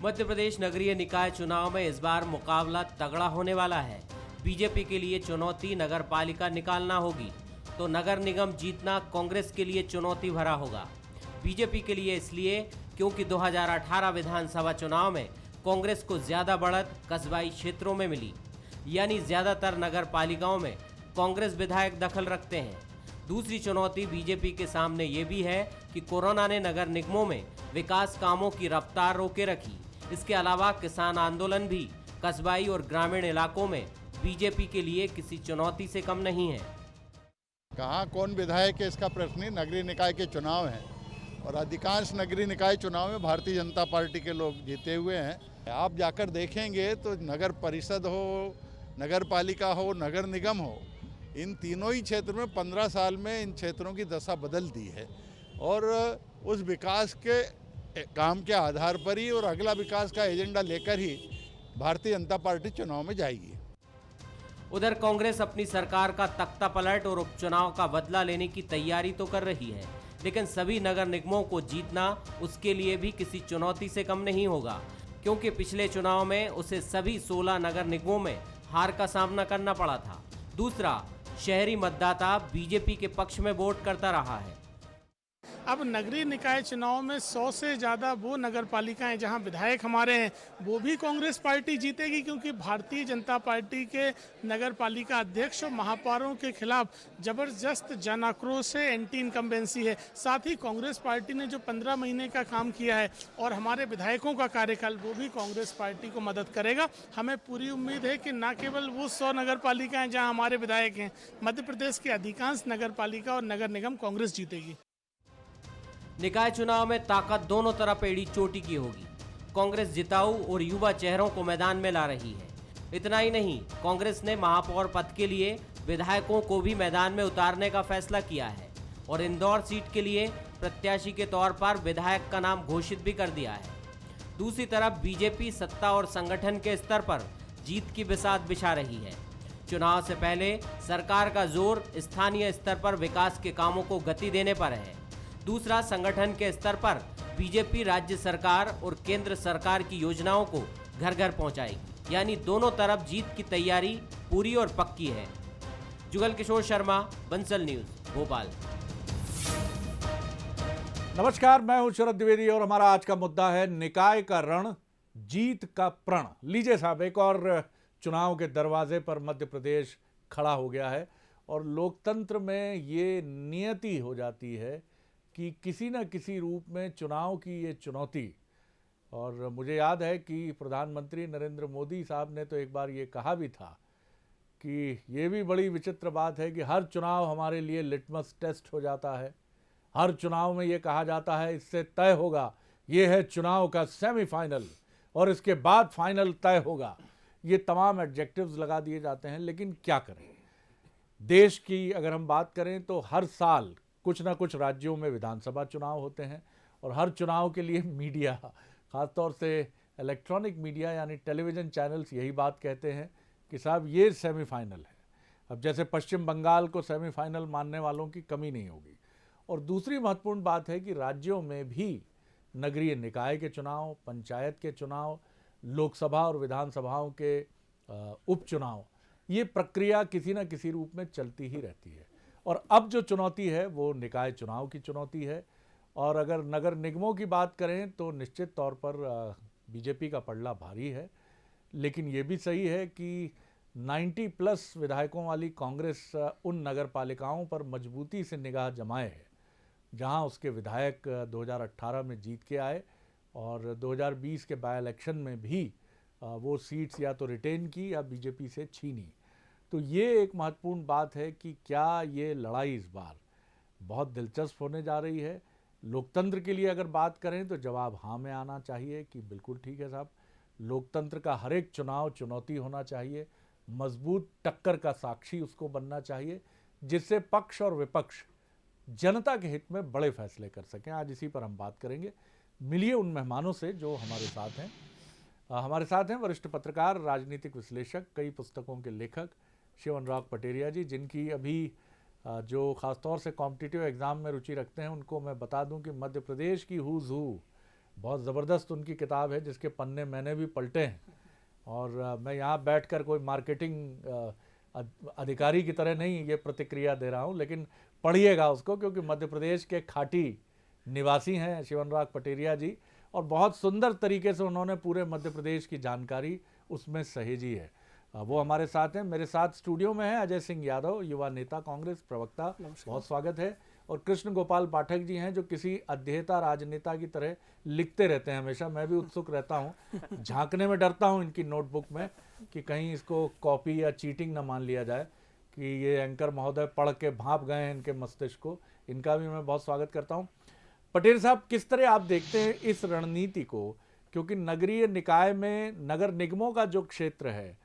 मध्य प्रदेश नगरीय निकाय चुनाव में इस बार मुकाबला तगड़ा होने वाला है। बीजेपी के लिए चुनौती नगर पालिका निकालना होगी, तो नगर निगम जीतना कांग्रेस के लिए चुनौती भरा होगा। बीजेपी के लिए इसलिए क्योंकि 2018 विधानसभा चुनाव में कांग्रेस को ज्यादा बढ़त कस्बाई क्षेत्रों में मिली, यानी ज्यादातर नगर पालिकाओं में कांग्रेस विधायक दखल रखते हैं। दूसरी चुनौती बीजेपी के सामने ये भी है कि कोरोना ने नगर निगमों में विकास कामों की रफ्तार रोके रखी। इसके अलावा किसान आंदोलन भी कस्बाई और ग्रामीण इलाकों में बीजेपी के लिए किसी चुनौती से कम नहीं है। कहाँ कौन विधायक है इसका प्रश्न नहीं, नगरीय निकाय के चुनाव हैं और अधिकांश नगरीय निकाय चुनाव में भारतीय जनता पार्टी के लोग जीते हुए हैं। आप जाकर देखेंगे तो नगर परिषद हो, नगर पालिका हो, नगर निगम हो, इन तीनों ही क्षेत्र में 15 साल में इन क्षेत्रों की दशा बदल दी है और उस विकास के काम के आधार पर ही और अगला विकास का एजेंडा लेकर ही भारतीय जनता पार्टी चुनाव में जाएगी। उधर कांग्रेस अपनी सरकार का तख्ता पलट और उपचुनाव का बदला लेने की तैयारी तो कर रही है, लेकिन सभी नगर निगमों को जीतना उसके लिए भी किसी चुनौती से कम नहीं होगा, क्योंकि पिछले चुनाव में उसे सभी 16 नगर निगमों में हार का सामना करना पड़ा था। दूसरा, शहरी मतदाता बीजेपी के पक्ष में वोट करता रहा है। अब नगरीय निकाय चुनाव में 100 से ज़्यादा वो नगर पालिकाएं जहां विधायक हमारे हैं वो भी कांग्रेस पार्टी जीतेगी, क्योंकि भारतीय जनता पार्टी के नगर पालिका अध्यक्ष और महापौरों के खिलाफ जबरदस्त जन आक्रोश है, एंटी इनकम्बेंसी है। साथ ही कांग्रेस पार्टी ने जो 15 महीने का काम किया है और हमारे विधायकों का कार्यकाल, वो भी कांग्रेस पार्टी को मदद करेगा। हमें पूरी उम्मीद है कि न केवल वो 100 नगर पालिकाएँ जहाँ हमारे विधायक हैं, मध्य प्रदेश की अधिकांश नगर पालिका और नगर निगम कांग्रेस जीतेगी। निकाय चुनाव में ताकत दोनों तरफ एड़ी चोटी की होगी। कांग्रेस जिताऊ और युवा चेहरों को मैदान में ला रही है। इतना ही नहीं, कांग्रेस ने महापौर पद के लिए विधायकों को भी मैदान में उतारने का फैसला किया है और इंदौर सीट के लिए प्रत्याशी के तौर पर विधायक का नाम घोषित भी कर दिया है। दूसरी तरफ बीजेपी सत्ता और संगठन के स्तर पर जीत की बिसात बिछा रही है। चुनाव से पहले सरकार का जोर स्थानीय स्तर पर विकास के कामों को गति देने पर है। दूसरा, संगठन के स्तर पर बीजेपी राज्य सरकार और केंद्र सरकार की योजनाओं को घर घर पहुंचाएगी, यानी दोनों तरफ जीत की तैयारी पूरी और पक्की है। जुगल किशोर शर्मा, बंसल न्यूज, भोपाल। नमस्कार, मैं हूं शरद द्विवेदी और हमारा आज का मुद्दा है निकाय का रण, जीत का प्रण। लीजिए साहब, एक और चुनाव के दरवाजे पर मध्य प्रदेश खड़ा हो गया है और लोकतंत्र में ये नियति हो जाती है कि किसी न किसी रूप में चुनाव की ये चुनौती। और मुझे याद है कि प्रधानमंत्री नरेंद्र मोदी साहब ने तो एक बार ये कहा भी था कि ये भी बड़ी विचित्र बात है कि हर चुनाव हमारे लिए लिटमस टेस्ट हो जाता है। हर चुनाव में ये कहा जाता है इससे तय होगा, ये है चुनाव का सेमीफाइनल और इसके बाद फाइनल तय होगा। ये तमाम एडजेक्टिव्स लगा दिए जाते हैं, लेकिन क्या करें। देश की अगर हम बात करें तो हर साल कुछ ना कुछ राज्यों में विधानसभा चुनाव होते हैं और हर चुनाव के लिए मीडिया, ख़ासतौर से इलेक्ट्रॉनिक मीडिया यानी टेलीविज़न चैनल्स यही बात कहते हैं कि साहब ये सेमीफाइनल है। अब जैसे पश्चिम बंगाल को सेमीफाइनल मानने वालों की कमी नहीं होगी। और दूसरी महत्वपूर्ण बात है कि राज्यों में भी नगरीय निकाय के चुनाव, पंचायत के चुनाव, लोकसभा और विधानसभाओं के उपचुनाव, ये प्रक्रिया किसी न किसी रूप में चलती ही रहती है। और अब जो चुनौती है वो निकाय चुनाव की चुनौती है। और अगर नगर निगमों की बात करें तो निश्चित तौर पर बीजेपी का पलड़ा भारी है, लेकिन ये भी सही है कि 90+ विधायकों वाली कांग्रेस उन नगर पालिकाओं पर मजबूती से निगाह जमाए है जहां उसके विधायक 2018 में जीत के आए और 2020 के बाय इलेक्शन में भी वो सीट्स या तो रिटेन की या बीजेपी से छीनी। तो ये एक महत्वपूर्ण बात है कि क्या ये लड़ाई इस बार बहुत दिलचस्प होने जा रही है। लोकतंत्र के लिए अगर बात करें तो जवाब हाँ में आना चाहिए कि बिल्कुल ठीक है साहब, लोकतंत्र का हर एक चुनाव चुनौती होना चाहिए, मजबूत टक्कर का साक्षी उसको बनना चाहिए जिससे पक्ष और विपक्ष जनता के हित में बड़े फैसले कर सकें। आज इसी पर हम बात करेंगे। मिलिए उन मेहमानों से जो हमारे साथ हैं। हमारे साथ हैं वरिष्ठ पत्रकार, राजनीतिक विश्लेषक, कई पुस्तकों के लेखक शिव अनुराग पटेरिया जी, जिनकी अभी जो ख़ासतौर से कॉम्पिटिटिव एग्ज़ाम में रुचि रखते हैं उनको मैं बता दूं कि मध्य प्रदेश की हूज़ हू बहुत ज़बरदस्त उनकी किताब है जिसके पन्ने मैंने भी पलटे हैं। और मैं यहाँ बैठकर कोई मार्केटिंग अधिकारी की तरह नहीं ये प्रतिक्रिया दे रहा हूँ, लेकिन पढ़िएगा उसको, क्योंकि मध्य प्रदेश के खाटी निवासी हैं शिवनराग पटेरिया जी, और बहुत सुंदर तरीके से उन्होंने पूरे मध्य प्रदेश की जानकारी उसमें सहेजी है। वो हमारे साथ हैं। मेरे साथ स्टूडियो में है अजय सिंह यादव, युवा नेता कांग्रेस प्रवक्ता, बहुत स्वागत है। और कृष्ण गोपाल पाठक जी हैं जो किसी अध्येता राजनेता की तरह लिखते रहते हैं हमेशा। मैं भी उत्सुक रहता हूं, झांकने में डरता हूं इनकी नोटबुक में कि कहीं इसको कॉपी या चीटिंग ना मान लिया जाए कि ये एंकर महोदय पढ़ के भांप गए हैं इनके मस्तिष्क को। इनका भी मैं बहुत स्वागत करता हूं। पटेल साहब, किस तरह आप देखते हैं इस रणनीति को, क्योंकि नगरीय निकाय में नगर निगमों का जो क्षेत्र है,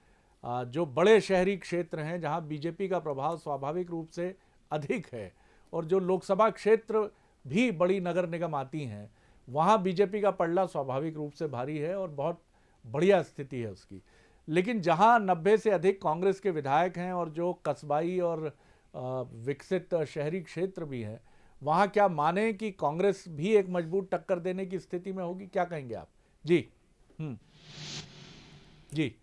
जो बड़े शहरी क्षेत्र हैं जहां बीजेपी का प्रभाव स्वाभाविक रूप से अधिक है, और जो लोकसभा क्षेत्र भी बड़ी नगर निगम आती हैं वहां बीजेपी का पलड़ा स्वाभाविक रूप से भारी है और बहुत बढ़िया स्थिति है उसकी, लेकिन जहां 90 से अधिक कांग्रेस के विधायक हैं और जो कस्बाई और विकसित शहरी क्षेत्र भी हैं, वहां क्या माने कि कांग्रेस भी एक मजबूत टक्कर देने की स्थिति में होगी? क्या कहेंगे आप? जी जी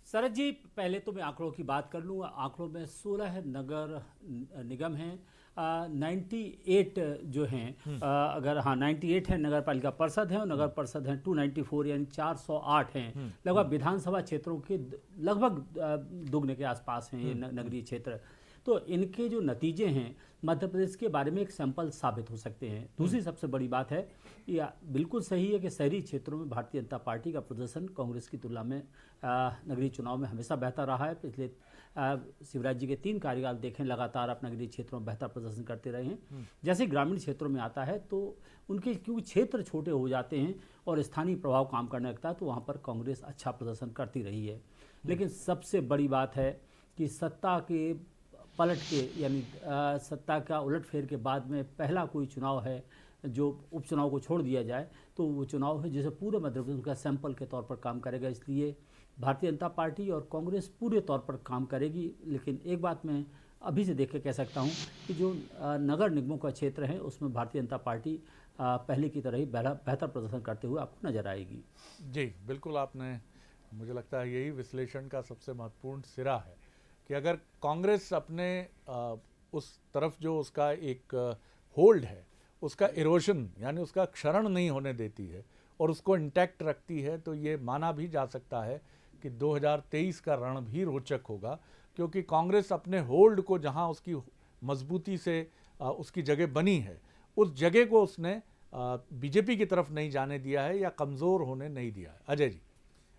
शरद जी, पहले तो मैं आंकड़ों की बात कर लूँ। आंकड़ों में 16 नगर निगम हैं, 98 जो हैं, अगर 98 है नगर पालिका परिषद है, और नगर परिषद हैं 294 यानी 408 हैं। लगभग विधानसभा क्षेत्रों के लगभग दुगने के आसपास हैं ये नगरीय क्षेत्र। तो इनके जो नतीजे हैं मध्य प्रदेश के बारे में एक सैंपल साबित हो सकते हैं। दूसरी सबसे बड़ी बात है, या बिल्कुल सही है कि शहरी क्षेत्रों में भारतीय जनता पार्टी का प्रदर्शन कांग्रेस की तुलना में नगरीय चुनाव में हमेशा बेहतर रहा है। पिछले शिवराज जी के 3 कार्यकाल देखें, लगातार आप नगरीय क्षेत्रों में बेहतर प्रदर्शन करते रहे हैं। जैसे ग्रामीण क्षेत्रों में आता है तो उनके क्योंकि क्षेत्र छोटे हो जाते हैं और स्थानीय प्रभाव काम करने लगता है, तो वहाँ पर कांग्रेस अच्छा प्रदर्शन करती रही है। लेकिन सबसे बड़ी बात है कि सत्ता के पलट के यानी सत्ता का उलटफेर के बाद में पहला कोई चुनाव है जो उपचुनाव को छोड़ दिया जाए तो वो चुनाव है जिसे पूरे मध्य प्रदेश का सैंपल के तौर पर काम करेगा। इसलिए भारतीय जनता पार्टी और कांग्रेस पूरे तौर पर काम करेगी। लेकिन एक बात मैं अभी से देख के कह सकता हूँ कि जो नगर निगमों का क्षेत्र है उसमें भारतीय जनता पार्टी पहले की तरह ही बेहतर प्रदर्शन करते हुए आपको नजर आएगी। जी बिल्कुल, आपने, मुझे लगता है यही विश्लेषण का सबसे महत्वपूर्ण सिरा है कि अगर कांग्रेस अपने उस तरफ जो उसका एक होल्ड है, उसका इरोशन यानी उसका क्षरण नहीं होने देती है और उसको इंटैक्ट रखती है, तो ये माना भी जा सकता है कि 2023 का रण भी रोचक होगा, क्योंकि कांग्रेस अपने होल्ड को, जहां उसकी मजबूती से उसकी जगह बनी है, उस जगह को उसने बीजेपी की तरफ नहीं जाने दिया है या कमज़ोर होने नहीं दिया है। अजय जी,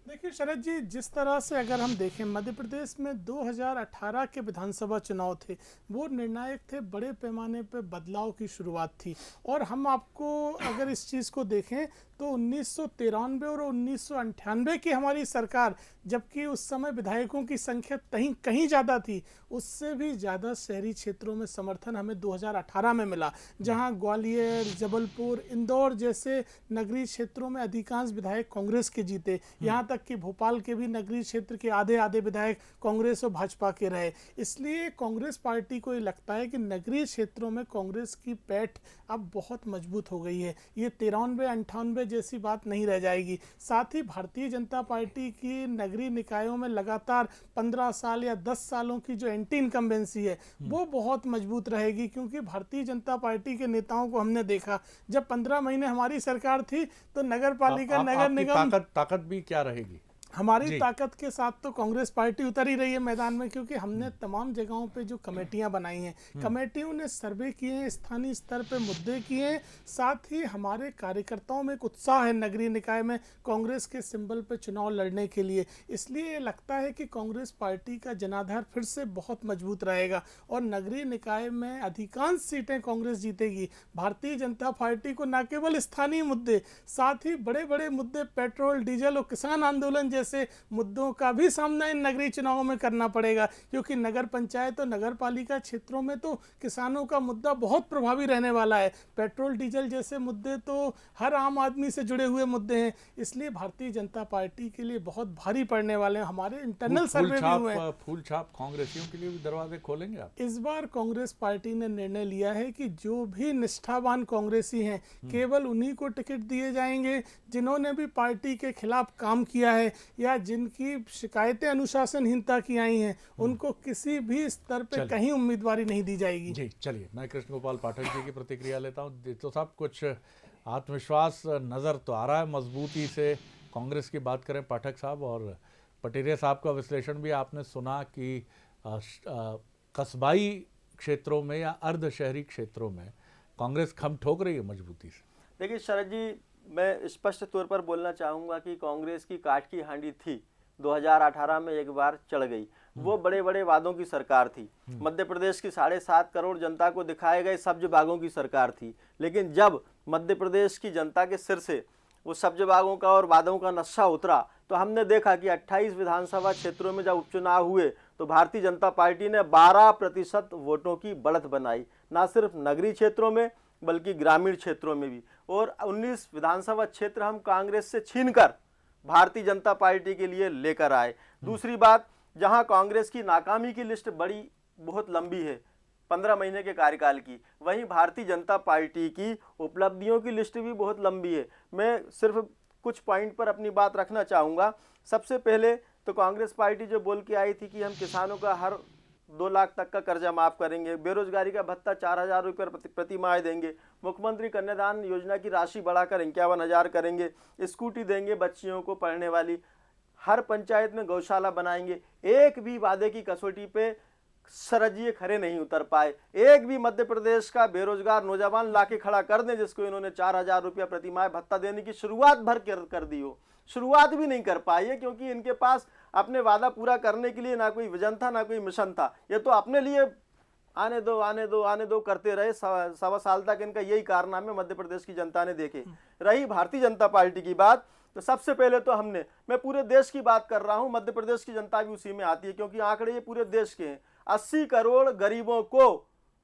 देखिए शरद जी, जिस तरह से अगर हम देखें मध्य प्रदेश में 2018 के विधानसभा चुनाव थे वो निर्णायक थे, बड़े पैमाने पर बदलाव की शुरुआत थी। और हम आपको अगर इस चीज़ को देखें तो 1993 और 1998 की हमारी सरकार, जबकि उस समय विधायकों की संख्या कहीं ज़्यादा थी, उससे भी ज़्यादा शहरी क्षेत्रों में समर्थन हमें 2018 में मिला, जहां ग्वालियर, जबलपुर, इंदौर जैसे नगरीय क्षेत्रों में अधिकांश विधायक कांग्रेस के जीते। यहाँ तक कि भोपाल के भी नगरीय क्षेत्र के आधे विधायक कांग्रेस और भाजपा के रहे। इसलिए कांग्रेस पार्टी को ये लगता है कि नगरीय क्षेत्रों में कांग्रेस की पैठ अब बहुत मजबूत हो गई है। ये 93-98 जैसी बात नहीं रह जाएगी। साथ ही भारतीय जनता पार्टी की नगरीय निकायों में लगातार 15 साल या 10 सालों की जो एंटी इनकम्बेंसी है वो बहुत मजबूत रहेगी, क्योंकि भारतीय जनता पार्टी के नेताओं को हमने देखा, जब 15 महीने हमारी सरकार थी तो नगर पालिका, नगर निगम, ताकत भी क्या रहेगी? हमारी ताकत के साथ तो कांग्रेस पार्टी उतर ही रही है मैदान में, क्योंकि हमने तमाम जगहों पे जो कमेटियां बनाई हैं, कमेटियों ने सर्वे किए हैं, स्थानीय स्तर पे मुद्दे किए हैं। साथ ही हमारे कार्यकर्ताओं में एक उत्साह है नगरीय निकाय में कांग्रेस के सिंबल पे चुनाव लड़ने के लिए। इसलिए लगता है कि कांग्रेस पार्टी का जनाधार फिर से बहुत मजबूत रहेगा और नगरीय निकाय में अधिकांश सीटें कांग्रेस जीतेगी। भारतीय जनता पार्टी को न केवल स्थानीय मुद्दे, साथ ही बड़े बड़े मुद्दे, पेट्रोल, डीजल और किसान आंदोलन जैसे मुद्दों का भी सामना इन नगरीय चुनावों में करना पड़ेगा, क्योंकि नगर पंचायत और नगर पालिका क्षेत्रों में तो किसानों का मुद्दा बहुत प्रभावी रहने वाला है। पेट्रोल डीजल जैसे मुद्दे तो हर आम आदमी से जुड़े हुए मुद्दे हैं, इसलिए भारतीय जनता पार्टी के लिए बहुत भारी पड़ने वाले हैं। हमारे इंटरनल सर्वे भी हुए हैं। फूल छाप कांग्रेसियों के लिए भी दरवाजे खोलेंगे आप? इस बार कांग्रेस पार्टी ने निर्णय लिया है कि जो भी निष्ठावान कांग्रेसी हैं केवल उन्हीं को टिकट दिए जाएंगे जिन्होंने भी पार्टी के खिलाफ काम किया है या जिनकी शिकायतें अनुशासनहीनता की आई हैं, उनको किसी भी स्तर पे कहीं उम्मीदवारी नहीं दी जाएगी। जी चलिए, मैं कृष्ण गोपाल पाठक जी की प्रतिक्रिया लेता हूँ। तो साहब, कुछ आत्मविश्वास नज़र तो आ रहा है मजबूती से। कांग्रेस की बात करें पाठक साहब, और पटेरिया साहब का विश्लेषण भी आपने सुना कि कस्बाई क्षेत्रों में या अर्ध शहरी क्षेत्रों में कांग्रेस खम ठोक रही है मजबूती से। देखिए शरद जी, मैं स्पष्ट तौर पर बोलना चाहूँगा कि कांग्रेस की काट की हांडी थी, 2018 में एक बार चढ़ गई। वो बड़े बड़े वादों की सरकार थी। मध्य प्रदेश की 7.5 करोड़ जनता को दिखाए गए सब्ज बागों की सरकार थी, लेकिन जब मध्य प्रदेश की जनता के सिर से वो सब्ज बागों का और वादों का नक्शा उतरा तो हमने देखा कि 28 विधानसभा क्षेत्रों में जब उपचुनाव हुए तो भारतीय जनता पार्टी ने 12% वोटों की बढ़त बनाई, ना सिर्फ नगरीय क्षेत्रों में बल्कि ग्रामीण क्षेत्रों में भी। और 19 विधानसभा क्षेत्र हम कांग्रेस से छीनकर भारतीय जनता पार्टी के लिए लेकर आए। दूसरी बात, जहां कांग्रेस की नाकामी की लिस्ट बहुत लंबी है, 15 महीने के कार्यकाल की, वहीं भारतीय जनता पार्टी की उपलब्धियों की लिस्ट भी बहुत लंबी है। मैं सिर्फ कुछ पॉइंट पर अपनी बात रखना चाहूँगा। सबसे पहले तो कांग्रेस पार्टी जो बोल के आई थी कि हम किसानों का हर 2 लाख तक का कर्जा माफ़ करेंगे, बेरोजगारी का भत्ता 4,000 रुपये प्रति माह देंगे, मुख्यमंत्री कन्यादान योजना की राशि बढ़ाकर 51,000 करेंगे, स्कूटी देंगे बच्चियों को पढ़ने वाली, हर पंचायत में गौशाला बनाएंगे। एक भी वादे की कसौटी पे शरद जी खड़े नहीं उतर पाए। एक भी मध्य प्रदेश का बेरोजगार नौजवान लाके खड़ा कर दें जिसको इन्होंने 4,000 रुपया प्रति माह भत्ता देने की शुरुआत भर कर दी हो, शुरुआत भी नहीं कर पाई है, क्योंकि इनके पास अपने वादा पूरा करने के लिए ना कोई विजन था ना कोई मिशन था। ये तो अपने लिए आने दो आने दो आने दो करते रहे। 1.25 साल तक इनका यही कारनामे मध्य प्रदेश की जनता ने देखे। रही भारतीय जनता पार्टी की बात, तो सबसे पहले तो मैं पूरे देश की बात कर रहा हूं, मध्य प्रदेश की जनता भी उसी में आती है क्योंकि आंकड़े ये पूरे देश के हैं। 80 करोड़ गरीबों को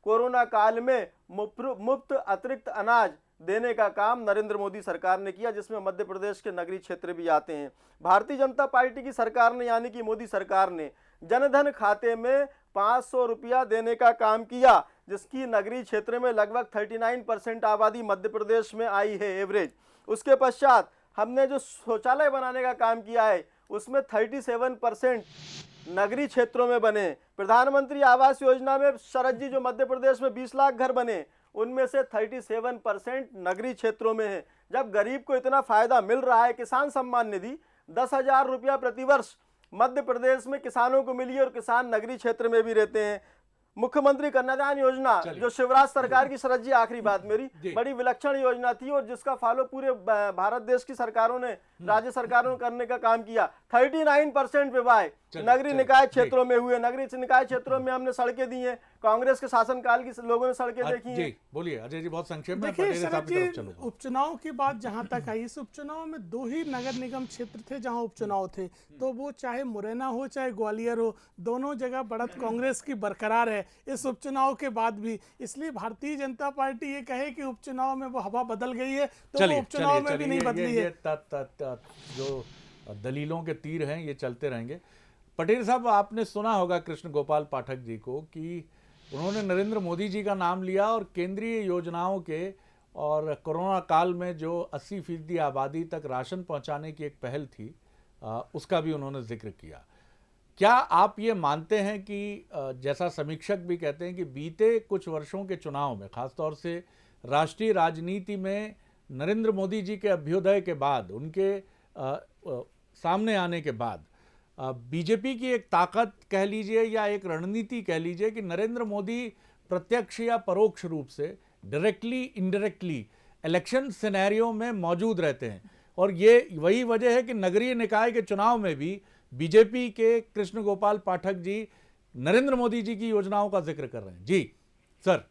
कोरोना काल में मुफ्त अतिरिक्त अनाज देने का काम नरेंद्र मोदी सरकार ने किया, जिसमें मध्य प्रदेश के नगरीय क्षेत्र भी आते हैं। भारतीय जनता पार्टी की सरकार ने, यानी कि मोदी सरकार ने, जनधन खाते में 500 रुपया देने का काम किया, जिसकी नगरीय क्षेत्र में लगभग 39% आबादी मध्य प्रदेश में आई है एवरेज। उसके पश्चात हमने जो शौचालय बनाने का काम किया है उसमें 37% नगरीय क्षेत्रों में बने। प्रधानमंत्री आवास योजना में शरद जी जो मध्य प्रदेश में 20 लाख घर बने, उनमें से 37% नगरीय क्षेत्रों में है। जब गरीब को इतना फायदा मिल रहा है, किसान सम्मान निधि 10,000 रुपया प्रतिवर्ष मध्य प्रदेश में किसानों को मिली और किसान नगरीय क्षेत्र में भी रहते हैं। मुख्यमंत्री कन्यादान योजना जो शिवराज सरकार की, शरद जी आखिरी बात मेरी, बड़ी विलक्षण योजना थी और जिसका फॉलो पूरे भारत देश की सरकारों ने, राज्य सरकारों ने करने का काम किया। 39% विवाह नगरीय निकाय क्षेत्रों में हुए। नगरीय निकाय क्षेत्रों में हमने सड़कें दी हैं, कांग्रेस के शासनकाल की लोगों ने सड़कें देखी हैं। बोलिए अजय जी, बहुत संक्षेप में। देखिए शरद जी, उपचुनाव की बात जहां तक आई, इस उपचुनाव में 2 ही नगर निगम क्षेत्र थे जहां उपचुनाव थे, तो वो चाहे मुरैना हो चाहे ग्वालियर हो, दोनों जगह बढ़त कांग्रेस की बरकरार है इस उपचुनाव के बाद भी। इसलिए भारतीय जनता पार्टी ये कहे कि उपचुनाव में वो हवा बदल गई है, तो वो उपचुनाव में भी नहीं बदली है। जो दलीलों के तीर हैं ये चलते रहेंगे। पटेल साहब, आपने सुना होगा कृष्ण गोपाल पाठक जी को कि उन्होंने नरेंद्र मोदी जी का नाम लिया और केंद्रीय योजनाओं के और कोरोना काल में जो 80% आबादी तक राशन पहुंचाने की एक पहल थी, उसका भी उन्होंने जिक्र किया। क्या आप ये मानते हैं कि जैसा समीक्षक भी कहते हैं कि बीते कुछ वर्षों के चुनाव में, खासतौर से राष्ट्रीय राजनीति में नरेंद्र मोदी जी के अभ्युदय के बाद, उनके सामने आने के बाद, बीजेपी की एक ताकत कह लीजिए या एक रणनीति कह लीजिए कि नरेंद्र मोदी प्रत्यक्ष या परोक्ष रूप से, डायरेक्टली इनडायरेक्टली इलेक्शन सिनेरियो में मौजूद रहते हैं, और ये वही वजह है कि नगरीय निकाय के चुनाव में भी बीजेपी के कृष्ण गोपाल पाठक जी नरेंद्र मोदी जी की योजनाओं का जिक्र कर रहे हैं। जी सर।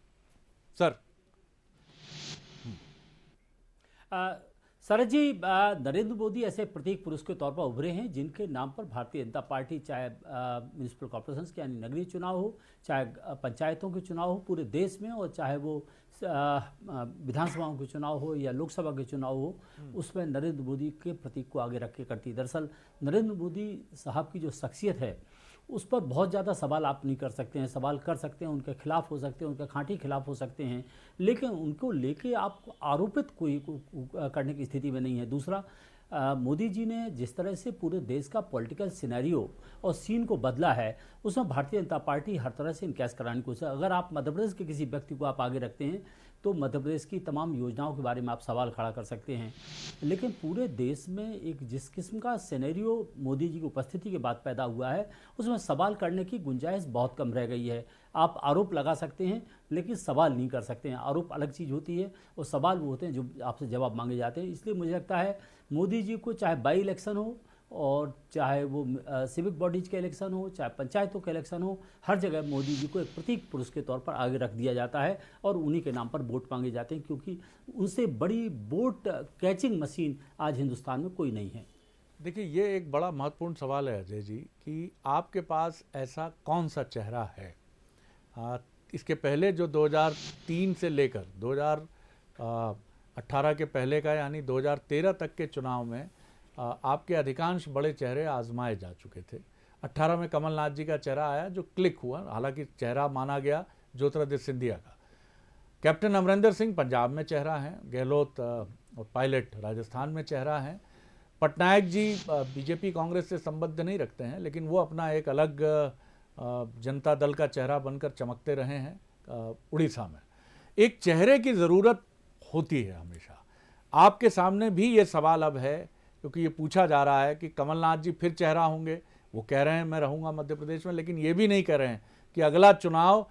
शरद जी, नरेंद्र मोदी ऐसे प्रतीक पुरुष के तौर पर उभरे हैं जिनके नाम पर भारतीय जनता पार्टी, चाहे म्यूनिसिपल कॉर्पोरेशन के यानी नगरीय चुनाव हो, चाहे पंचायतों के चुनाव हो पूरे देश में, और चाहे वो विधानसभाओं के चुनाव हो या लोकसभा के चुनाव हो, उसमें नरेंद्र मोदी के प्रतीक को आगे रख के करती है। दरअसल नरेंद्र मोदी साहब की जो शख्सियत है उस पर बहुत ज़्यादा सवाल आप नहीं कर सकते हैं, सवाल कर सकते हैं, उनके खिलाफ हो सकते हैं, उनके खांटी खिलाफ हो सकते हैं, लेकिन उनको लेके आप आरोपित कोई करने की स्थिति में नहीं है। दूसरा, मोदी जी ने जिस तरह से पूरे देश का पॉलिटिकल सिनेरियो और सीन को बदला है, उसमें भारतीय जनता पार्टी हर तरह से इनकैश कराने की कोशिश। अगर आप मध्य प्रदेश के किसी व्यक्ति को आप आगे रखते हैं तो मध्य प्रदेश की तमाम योजनाओं के बारे में आप सवाल खड़ा कर सकते हैं, लेकिन पूरे देश में एक जिस किस्म का सिनेरियो मोदी जी की उपस्थिति के बाद पैदा हुआ है, उसमें सवाल करने की गुंजाइश बहुत कम रह गई है। आप आरोप लगा सकते हैं लेकिन सवाल नहीं कर सकते हैं। आरोप अलग चीज़ होती है और सवाल वो होते हैं जो आपसे जवाब मांगे जाते हैं। इसलिए मुझे लगता है मोदी जी को चाहे बाई इलेक्शन हो और चाहे वो सिविक बॉडीज के इलेक्शन हो, चाहे पंचायतों के इलेक्शन हो, हर जगह मोदी जी को एक प्रतीक पुरुष के तौर पर आगे रख दिया जाता है और उन्हीं के नाम पर वोट मांगे जाते हैं, क्योंकि उनसे बड़ी वोट कैचिंग मशीन आज हिंदुस्तान में कोई नहीं है। देखिए, ये एक बड़ा महत्वपूर्ण सवाल है अजय जी कि आपके पास ऐसा कौन सा चेहरा है। इसके पहले जो 2003 से लेकर 2018 के पहले का यानी 2013 तक के चुनाव में आपके अधिकांश बड़े चेहरे आजमाए जा चुके थे। 18 में कमलनाथ जी का चेहरा आया जो क्लिक हुआ, हालांकि चेहरा माना गया ज्योतिरादित्य सिंधिया का। कैप्टन अमरिंदर सिंह पंजाब में चेहरा हैं, गहलोत और पायलट राजस्थान में चेहरा हैं, पटनायक जी बीजेपी कांग्रेस से संबंध नहीं रखते हैं लेकिन वो अपना एक अलग जनता दल का चेहरा बनकर चमकते रहे हैं उड़ीसा में। एक चेहरे की ज़रूरत होती है हमेशा। आपके सामने भी ये सवाल अब है, क्योंकि ये पूछा जा रहा है कि कमलनाथ जी फिर चेहरा होंगे। वो कह रहे हैं मैं रहूँगा मध्य प्रदेश में, लेकिन ये भी नहीं कह रहे हैं कि अगला चुनाव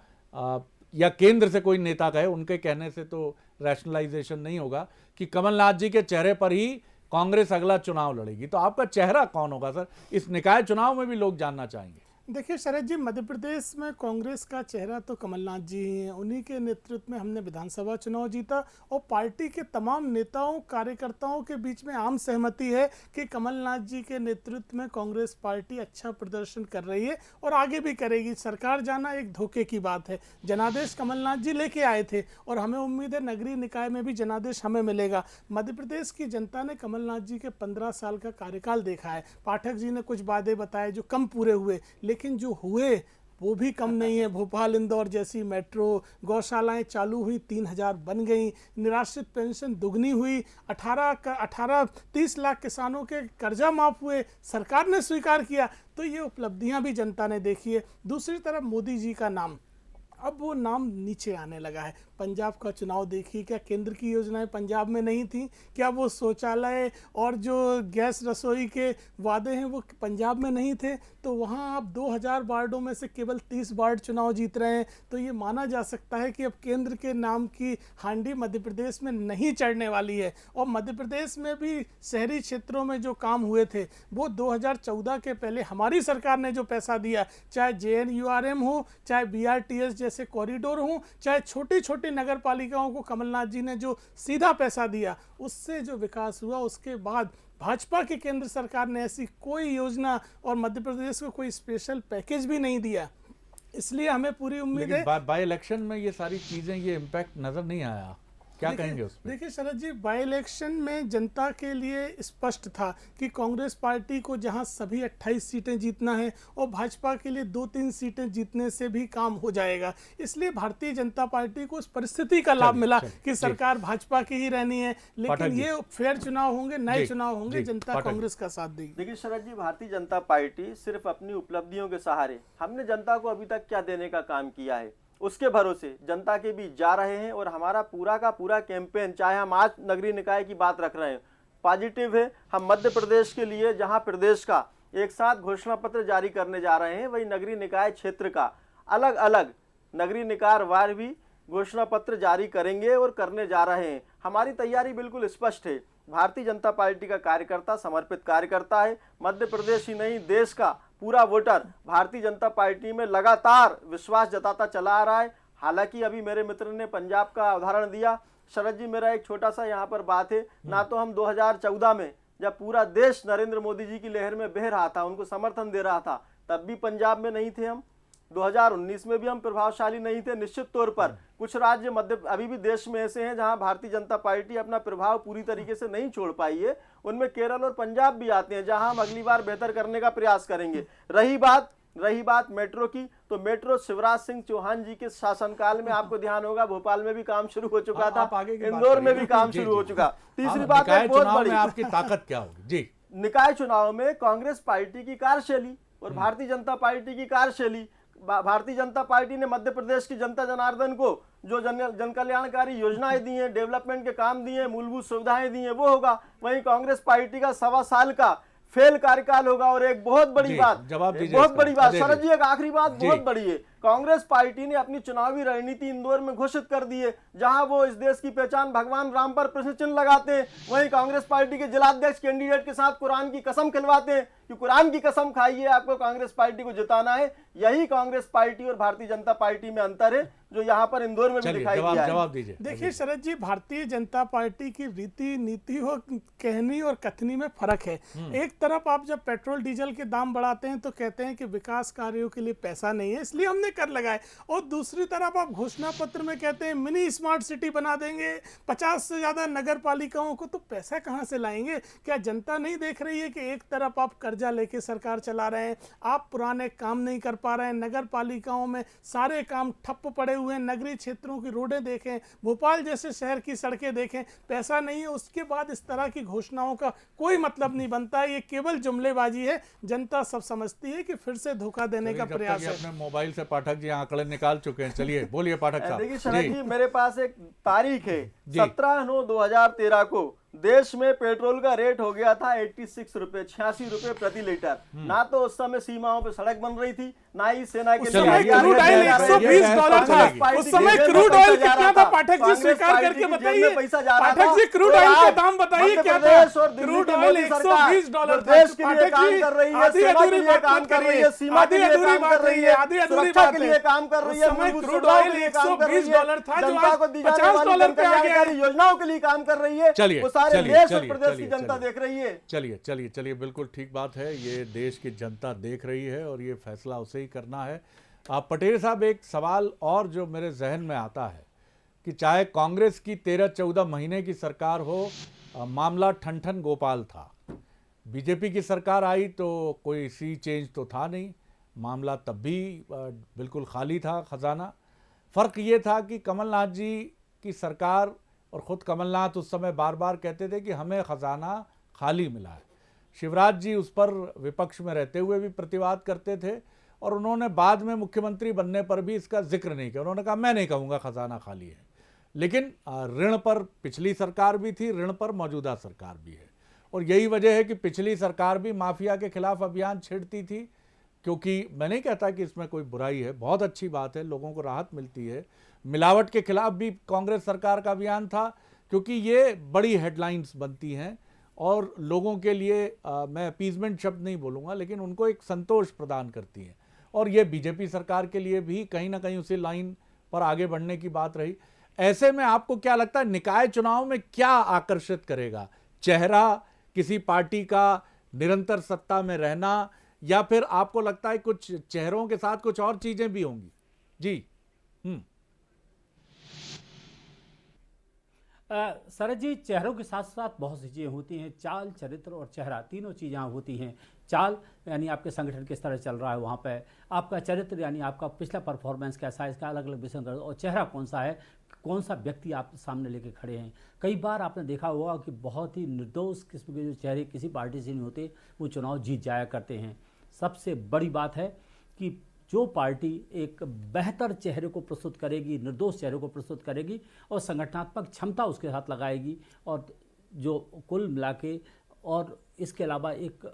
या केंद्र से कोई नेता कहे, उनके कहने से तो रैशनलाइजेशन नहीं होगा कि कमलनाथ जी के चेहरे पर ही कांग्रेस अगला चुनाव लड़ेगी। तो आपका चेहरा कौन होगा सर? इस निकाय चुनाव में भी लोग जानना चाहेंगे। देखिए शरद जी, मध्य प्रदेश में कांग्रेस का चेहरा तो कमलनाथ जी ही हैं। उन्हीं के नेतृत्व में हमने विधानसभा चुनाव जीता और पार्टी के तमाम नेताओं कार्यकर्ताओं के बीच में आम सहमति है कि कमलनाथ जी के नेतृत्व में कांग्रेस पार्टी अच्छा प्रदर्शन कर रही है और आगे भी करेगी। सरकार जाना एक धोखे की बात है। जनादेश कमलनाथ जी लेके आए थे और हमें उम्मीद है नगरीय निकाय में भी जनादेश हमें मिलेगा। मध्य प्रदेश की जनता ने कमलनाथ जी के 15 साल का कार्यकाल देखा है। पाठक जी ने कुछ वादे बताए जो कम पूरे हुए, लेकिन जो हुए वो भी कम नहीं है। भोपाल इंदौर जैसी मेट्रो, गौशालाएं चालू हुई, 3000 बन गई, निराश्रित पेंशन दुगनी हुई, 30 लाख किसानों के कर्जा माफ हुए, सरकार ने स्वीकार किया। तो ये उपलब्धियां भी जनता ने देखी है। दूसरी तरफ मोदी जी का नाम, अब वो नाम नीचे आने लगा है। पंजाब का चुनाव देखिए, क्या केंद्र की योजनाएं पंजाब में नहीं थी? क्या वो शौचालय और जो गैस रसोई के वादे हैं वो पंजाब में नहीं थे? तो वहाँ आप 2000 वार्डों में से केवल 30 वार्ड चुनाव जीत रहे हैं। तो ये माना जा सकता है कि अब केंद्र के नाम की हांडी मध्य प्रदेश में नहीं चढ़ने वाली है। और मध्य प्रदेश में भी शहरी क्षेत्रों में जो काम हुए थे वो 2014 के पहले हमारी सरकार ने जो पैसा दिया, चाहे JNURM हो, चाहे BRTS जैसे कॉरिडोर हो, चाहे छोटी छोटी नगर पालिकाओं को कमलनाथ जी ने जो सीधा पैसा दिया, उससे जो विकास हुआ, उसके बाद भाजपा की केंद्र सरकार ने ऐसी कोई योजना और मध्य प्रदेश को कोई स्पेशल पैकेज भी नहीं दिया। इसलिए हमें पूरी उम्मीद है। बाय इलेक्शन में ये सारी चीजें, ये इम्पैक्ट नजर नहीं आया, क्या कहेंगे उस पर? देखिए शरद जी, बाई इलेक्शन में जनता के लिए स्पष्ट था कि कांग्रेस पार्टी को जहां सभी 28 सीटें जीतना है और भाजपा के लिए 2-3 सीटें जीतने से भी काम हो जाएगा। इसलिए भारतीय जनता पार्टी को उस परिस्थिति का लाभ मिला कि सरकार भाजपा की ही रहनी है। लेकिन ये फेयर चुनाव होंगे, नए चुनाव होंगे, जनता कांग्रेस का साथ देगी। देखिए शरद जी, भारतीय जनता पार्टी सिर्फ अपनी उपलब्धियों के सहारे, हमने जनता को अभी तक क्या देने का काम किया है उसके भरोसे जनता के बीच जा रहे हैं। और हमारा पूरा का पूरा कैंपेन, चाहे हम आज नगरीय निकाय की बात रख रहे हैं, पॉजिटिव है। हम मध्य प्रदेश के लिए जहां प्रदेश का एक साथ घोषणा पत्र जारी करने जा रहे हैं, वही नगरीय निकाय क्षेत्र का अलग अलग नगरीय निकाय वार भी घोषणा पत्र जारी करेंगे और करने जा रहे हैं। हमारी तैयारी बिल्कुल स्पष्ट है। भारतीय जनता पार्टी का कार्यकर्ता समर्पित कार्यकर्ता है। मध्य प्रदेश ही नहीं, देश का पूरा वोटर भारतीय जनता पार्टी में लगातार विश्वास जताता चला आ रहा है। हालांकि अभी मेरे मित्र ने पंजाब का उदाहरण दिया, शरद जी, मेरा एक छोटा सा यहाँ पर बात है, ना तो हम 2014 में जब पूरा देश नरेंद्र मोदी जी की लहर में बह रहा था, उनको समर्थन दे रहा था, तब भी पंजाब में नहीं थे हम। 2019 में भी हम प्रभावशाली नहीं थे। निश्चित तौर पर कुछ राज्य अभी भी देश में ऐसे हैं जहां भारतीय जनता पार्टी अपना प्रभाव पूरी तरीके से नहीं छोड़ पाई है। उनमें केरल और पंजाब भी आते हैं, जहां हम अगली बार बेहतर करने का प्रयास करेंगे। रही बात मेट्रो की, तो मेट्रो शिवराज सिंह चौहान जी के शासनकाल में आपको ध्यान होगा भोपाल में भी काम शुरू हो चुका था, इंदौर में भी काम शुरू हो चुका। तीसरी बात है बहुत बड़ी, आपकी ताकत क्या होगी जी? निकाय चुनाव में कांग्रेस पार्टी की कार्यशैली और भारतीय जनता पार्टी की कार्यशैली। भारतीय जनता पार्टी ने मध्य प्रदेश की जनता जनार्दन को जो जन कल्याणकारी योजनाएं दी हैं, डेवलपमेंट के काम दिए हैं, मूलभूत सुविधाएं दी हैं, वो होगा। वहीं कांग्रेस पार्टी का 1.25 साल का फेल कार्यकाल होगा। और एक बहुत बड़ी बात, शरद जी, एक आखिरी बात बहुत बड़ी है। कांग्रेस पार्टी ने अपनी चुनावी रणनीति इंदौर में घोषित कर दी है, जहां वो इस देश की पहचान भगवान राम पर प्रश्न चिन्ह लगाते हैं। वहीं कांग्रेस पार्टी के जिलाध्यक्ष कैंडिडेट के साथ कुरान की कसम खिलवाते हैं कि कुरान की कसम खाइए, आपको कांग्रेस पार्टी को जिताना है। यही कांग्रेस पार्टी और भारतीय जनता पार्टी में अंतर है, जो यहाँ पर इंदौर में भी दिखाई दिया है। जवाब दीजिए। देखिए शरद जी, भारतीय जनता पार्टी की रीति नीति और कहनी और कथनी में फर्क है। एक तरफ आप जब पेट्रोल डीजल के दाम बढ़ाते हैं तो कहते हैं कि विकास कार्यों के लिए पैसा नहीं है, इसलिए हमने कर लगाए, और दूसरी तरफ आप घोषणा पत्र में कहते हैं मिनी स्मार्ट सिटी बना देंगे, 50 से ज्यादा नगर पालिकाओं को, तो पैसा कहां से लाएंगे? क्या जनता नहीं देख रही है कि एक तरफ आप कर्जा लेके सरकार चला रहे हैं, आप पुराने काम नहीं कर पा रहे हैं, नगर पालिकाओं में सारे काम ठप्प पड़े हुए हैं, नगरीय क्षेत्रों की रोडें देखें, भोपाल जैसे शहर की सड़कें देखें, पैसा नहीं है। उसके बाद इस तरह की घोषणाओं का कोई मतलब नहीं बनता है, ये केवल जुमलेबाजी है। जनता सब समझती है कि फिर से धोखा देने का प्रयास है। अपने मोबाइल से पाठक जी आंकड़े निकाल चुके हैं, चलिए बोलिए पाठक साहब। देखिए शरद जी, मेरे पास एक तारीख है, 17/9/2013 को देश में पेट्रोल का रेट हो गया था 86 रुपए, 86 रुपए प्रति लीटर। ना तो उस समय सीमाओं पे सड़क बन रही थी, ना ही सेना के उस समय क्रूड ऑयल $120 था। उस समय क्रूड ऑयल कितना था पाठक जी, स्वीकार करके बताइए। पाठक जी, क्रूड ऑयल का दाम बताइए क्या था? क्रूड ऑयल $120 देश के लिए काम कर रही है, आधी अधूरी बात काम कर रही है, सीमा के लिए काम कर रही है, आधी अधूरी सुरक्षा बात के लिए काम कर रही है, क्रूड ऑयल $120 था, जो जनता को दी जाने वाली जनकल्याणकारी योजनाओं के लिए काम कर रही है। सारे देश और प्रदेश की जनता देख रही है। चलिए बिल्कुल ठीक बात है, ये देश की जनता देख रही है और ये फैसला उसे ही करना है। पटेल साहब, एक सवाल और जो मेरे जहन में आता है कि चाहे कांग्रेस की 13-14 महीने की सरकार हो, मामला ठन गोपाल था। बीजेपी की सरकार आई तो कोई सी चेंज तो था नहीं, मामला तब भी बिल्कुल खाली था खजाना। फ़र्क ये था कि कमलनाथ जी की सरकार और ख़ुद कमलनाथ उस समय बार बार कहते थे कि हमें ख़जाना खाली मिला है। शिवराज जी उस पर विपक्ष में रहते हुए भी प्रतिवाद करते थे और उन्होंने बाद में मुख्यमंत्री बनने पर भी इसका जिक्र नहीं किया। उन्होंने कहा मैं नहीं कहूँगा ख़जाना खाली है। लेकिन ऋण पर पिछली सरकार भी थी, ऋण पर मौजूदा सरकार भी है, और यही वजह है कि पिछली सरकार भी माफिया के खिलाफ अभियान छेड़ती थी। क्योंकि मैं नहीं कहता कि इसमें कोई बुराई है, बहुत अच्छी बात है, लोगों को राहत मिलती है। मिलावट के खिलाफ भी कांग्रेस सरकार का अभियान था, क्योंकि ये बड़ी हेडलाइंस बनती हैं और लोगों के लिए मैं अपीजमेंट शब्द नहीं बोलूँगा, लेकिन उनको एक संतोष प्रदान करती हैं। और ये बीजेपी सरकार के लिए भी कहीं ना कहीं उसी लाइन पर आगे बढ़ने की बात रही। ऐसे में आपको क्या लगता है, निकाय चुनाव में क्या आकर्षित करेगा? चेहरा किसी पार्टी का निरंतर सत्ता में रहना, या फिर आपको लगता है कुछ चेहरों के साथ कुछ और चीजें भी होंगी? जी शरद जी, चेहरों के साथ साथ बहुत सी चीज़ें होती हैं। चाल, चरित्र और चेहरा, तीनों चीज़ें होती हैं। चाल यानी आपके संगठन किस तरह चल रहा है वहाँ पे, आपका चरित्र यानी आपका पिछला परफॉर्मेंस कैसा है, इसका अलग अलग विषय कर, और चेहरा कौन सा है, कौन सा व्यक्ति आप सामने लेके खड़े हैं। कई बार आपने देखा होगा कि बहुत ही निर्दोष किस्म के जो चेहरे किसी पार्टी से नहीं होते, वो चुनाव जीत जाया करते हैं। सबसे बड़ी बात है कि जो पार्टी एक बेहतर चेहरे को प्रस्तुत करेगी, निर्दोष चेहरे को प्रस्तुत करेगी और संगठनात्मक क्षमता उसके साथ लगाएगी, और जो कुल मिला के और इसके अलावा एक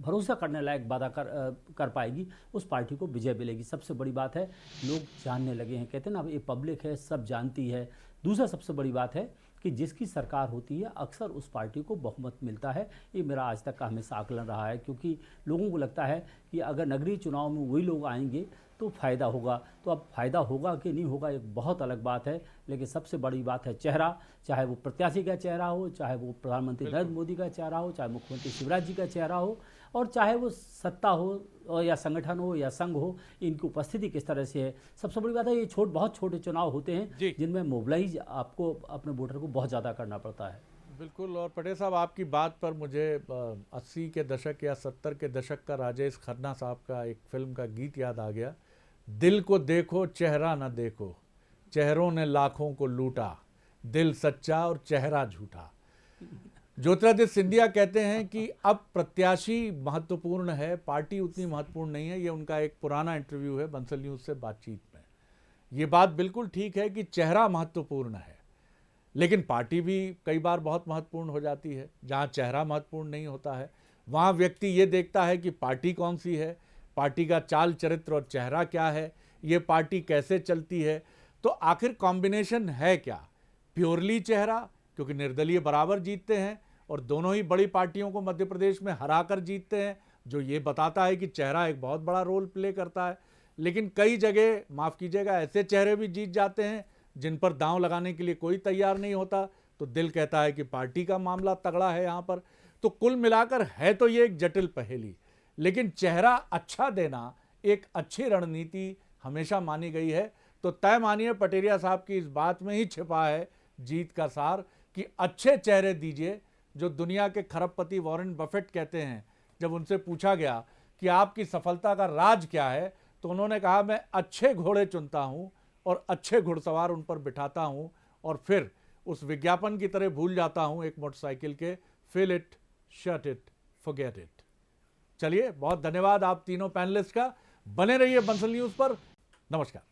भरोसा करने लायक वादा कर पाएगी, उस पार्टी को विजय मिलेगी। सबसे बड़ी बात है, लोग जानने लगे हैं, कहते हैं ना, ये पब्लिक है, सब जानती है। दूसरा सबसे बड़ी बात है कि जिसकी सरकार होती है अक्सर उस पार्टी को बहुमत मिलता है। ये मेरा आज तक का हमेशा आकलन रहा है, क्योंकि लोगों को लगता है कि अगर नगरीय चुनाव में वही लोग आएंगे तो फायदा होगा। तो अब फायदा होगा कि नहीं होगा एक बहुत अलग बात है, लेकिन सबसे बड़ी बात है चेहरा, चाहे वो प्रत्याशी का चेहरा हो, चाहे वो प्रधानमंत्री नरेंद्र मोदी का चेहरा हो, चाहे मुख्यमंत्री शिवराज जी का चेहरा हो, और चाहे वो सत्ता हो या संगठन हो या संघ हो, इनकी उपस्थिति किस तरह से है। सबसे बड़ी बात है ये बहुत छोटे चुनाव होते हैं जिनमें मोबिलाइज आपको अपने वोटर को बहुत ज़्यादा करना पड़ता है। बिल्कुल। और पटेल साहब, आपकी बात पर मुझे 80 के दशक या 70 के दशक का राजेश खन्ना साहब का एक फिल्म का गीत याद आ गया। दिल को देखो चेहरा न देखो, चेहरों ने लाखों को लूटा, दिल सच्चा और चेहरा झूठा। ज्योतिरादित्य सिंधिया कहते हैं कि अब प्रत्याशी महत्वपूर्ण है, पार्टी उतनी महत्वपूर्ण नहीं है। ये उनका एक पुराना इंटरव्यू है बंसल न्यूज़ से बातचीत में। ये बात बिल्कुल ठीक है कि चेहरा महत्वपूर्ण है, लेकिन पार्टी भी कई बार बहुत महत्वपूर्ण हो जाती है। जहाँ चेहरा महत्वपूर्ण नहीं होता है, वहाँ व्यक्ति ये देखता है कि पार्टी कौन सी है, पार्टी का चाल चरित्र और चेहरा क्या है, ये पार्टी कैसे चलती है। तो आखिर कॉम्बिनेशन है क्या? प्योरली चेहरा, क्योंकि निर्दलीय बराबर जीतते हैं और दोनों ही बड़ी पार्टियों को मध्य प्रदेश में हराकर जीतते हैं, जो ये बताता है कि चेहरा एक बहुत बड़ा रोल प्ले करता है। लेकिन कई जगह, माफ़ कीजिएगा, ऐसे चेहरे भी जीत जाते हैं जिन पर दांव लगाने के लिए कोई तैयार नहीं होता। तो दिल कहता है कि पार्टी का मामला तगड़ा है यहाँ पर। तो कुल मिलाकर है तो ये एक जटिल पहेली, लेकिन चेहरा अच्छा देना एक अच्छी रणनीति हमेशा मानी गई है। तो तय मानिए पटेरिया साहब की इस बात में ही छिपा है जीत का सार कि अच्छे चेहरे दीजिए। जो दुनिया के खरबपति वॉरेन बफेट कहते हैं, जब उनसे पूछा गया कि आपकी सफलता का राज क्या है, तो उन्होंने कहा, मैं अच्छे घोड़े चुनता हूँ और अच्छे घुड़सवार उन पर बिठाता हूँ और फिर उस विज्ञापन की तरह भूल जाता हूँ एक मोटरसाइकिल के, fill it, shut it, forget it. चलिए, बहुत धन्यवाद आप तीनों पैनलिस्ट का। बने रहिए बंसल न्यूज़ पर। नमस्कार।